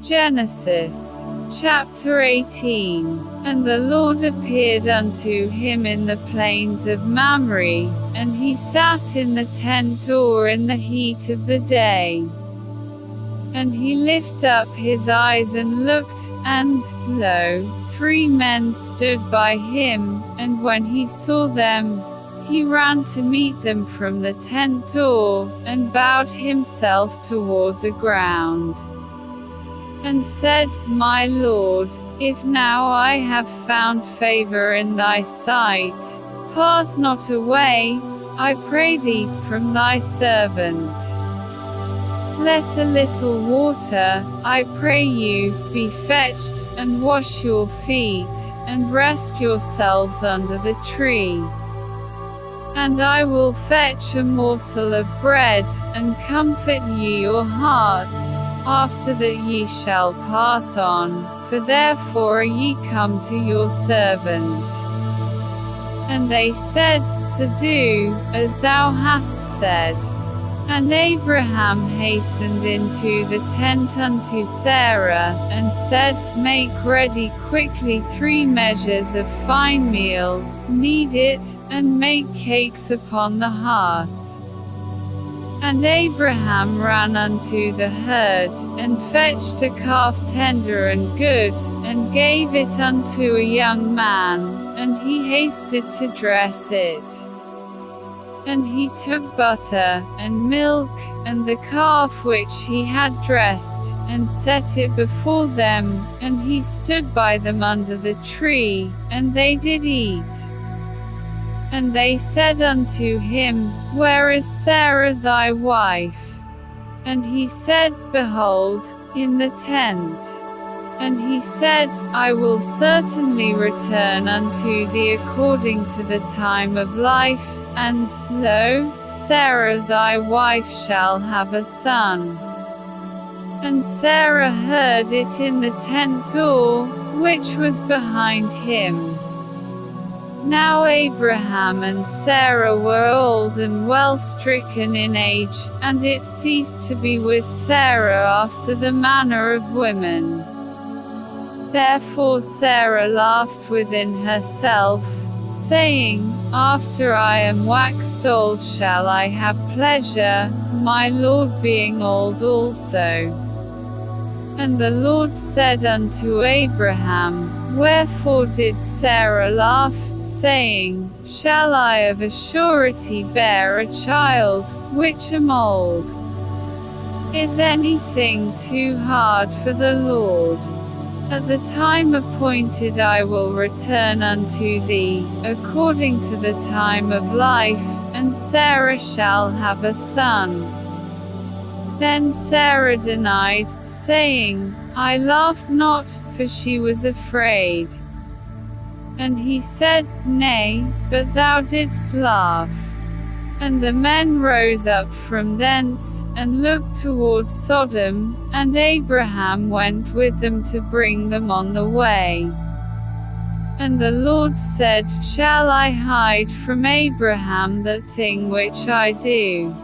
Genesis chapter 18. And the Lord appeared unto him in the plains of Mamre, and he sat in the tent door in the heat of the day. And he lifted up his eyes and looked, and, lo, 3 men stood by him, and when he saw them, he ran to meet them from the tent door, and bowed himself toward the ground, and said, My Lord, if now I have found favor in thy sight, pass not away, I pray thee, from thy servant. Let a little water, I pray you, be fetched, and wash your feet, and rest yourselves under the tree. And I will fetch a morsel of bread, and comfort ye your hearts, after that ye shall pass on, for therefore are ye come to your servant. And they said, So do, as thou hast said. And Abraham hastened into the tent unto Sarah, and said, Make ready quickly 3 measures of fine meal, knead it, and make cakes upon the hearth. And Abraham ran unto the herd, and fetched a calf tender and good, and gave it unto a young man, and he hasted to dress it. And he took butter, and milk, and the calf which he had dressed, and set it before them, and he stood by them under the tree, and they did eat. And they said unto him, Where is Sarah thy wife? And he said, Behold, in the tent. And he said, I will certainly return unto thee according to the time of life, and, lo, Sarah thy wife shall have a son. And Sarah heard it in the tent door, which was behind him. Now Abraham and Sarah were old and well stricken in age, and it ceased to be with Sarah after the manner of women. Therefore Sarah laughed within herself, saying, After I am waxed old shall I have pleasure, my Lord being old also. And the Lord said unto Abraham, Wherefore did Sarah laugh, saying, Shall I of a surety bear a child, which am old? Is anything too hard for the Lord? At the time appointed I will return unto thee, according to the time of life, and Sarah shall have a son. Then Sarah denied, saying, I laughed not, for she was afraid. And he said, Nay, but thou didst laugh. And the men rose up from thence, and looked toward Sodom, and Abraham went with them to bring them on the way. And the Lord said, Shall I hide from Abraham that thing which I do?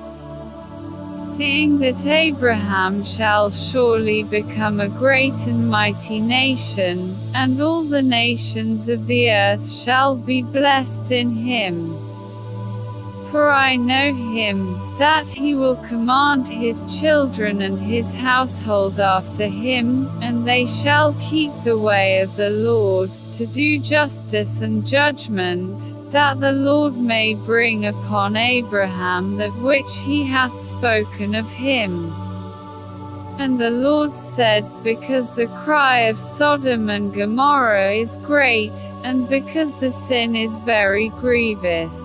Seeing that Abraham shall surely become a great and mighty nation, and all the nations of the earth shall be blessed in him. For I know him, that he will command his children and his household after him, and they shall keep the way of the Lord, to do justice and judgment, that the Lord may bring upon Abraham that which he hath spoken of him. And the Lord said, Because the cry of Sodom and Gomorrah is great, and because the sin is very grievous,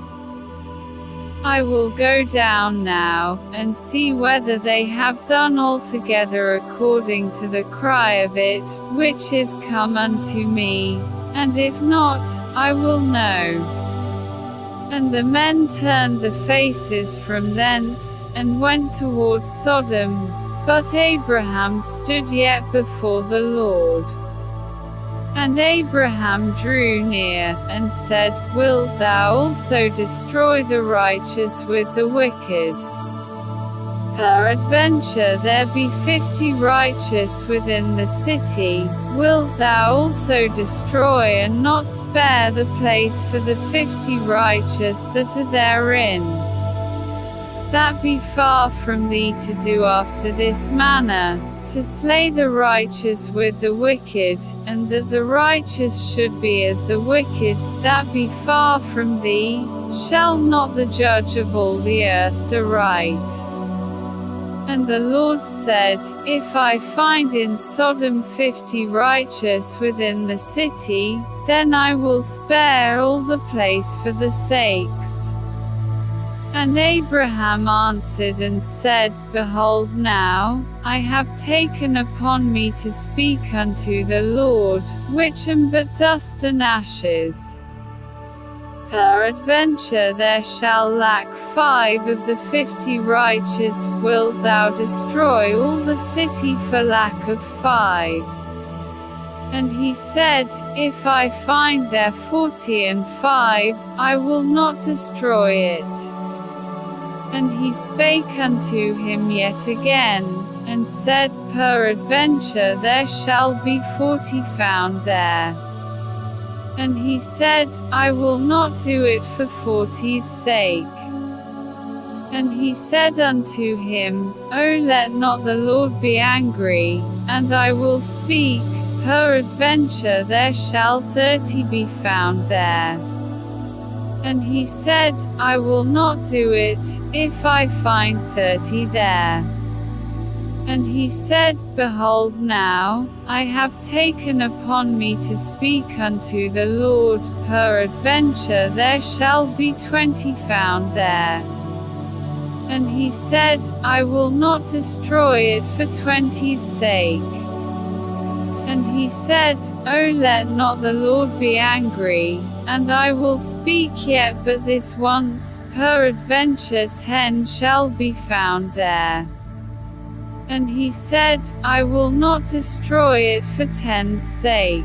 I will go down now, and see whether they have done altogether according to the cry of it, which is come unto me, and if not, I will know. And the men turned the faces from thence, and went toward Sodom, but Abraham stood yet before the Lord. And Abraham drew near, and said, Wilt thou also destroy the righteous with the wicked? Peradventure there be 50 righteous within the city, wilt thou also destroy and not spare the place for the 50 righteous that are therein? That be far from thee to do after this manner, to slay the righteous with the wicked, and that the righteous should be as the wicked, that be far from thee. Shall not the judge of all the earth do right? And the Lord said, If I find in Sodom 50 righteous within the city, then I will spare all the place for the sakes. And Abraham answered and said, Behold now, I have taken upon me to speak unto the Lord, which am but dust and ashes. Peradventure there shall lack 5 of the 50 righteous, wilt thou destroy all the city for lack of 5? And he said, If I find there 45, I will not destroy it. And he spake unto him yet again, and said, Peradventure there shall be 40 found there. And he said, I will not do it for 40's sake. And he said unto him, O let not the Lord be angry, and I will speak, peradventure there shall 30 be found there. And he said, I will not do it, if I find 30 there. And he said, Behold now, I have taken upon me to speak unto the Lord, peradventure there shall be 20 found there. And he said, I will not destroy it for 20's sake. And he said, O let not the Lord be angry, and I will speak yet but this once, peradventure 10 shall be found there. And he said, I will not destroy it for 10's sake.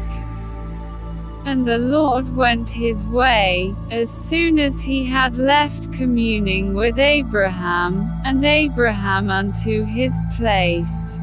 And the Lord went his way, as soon as he had left communing with Abraham, and Abraham unto his place.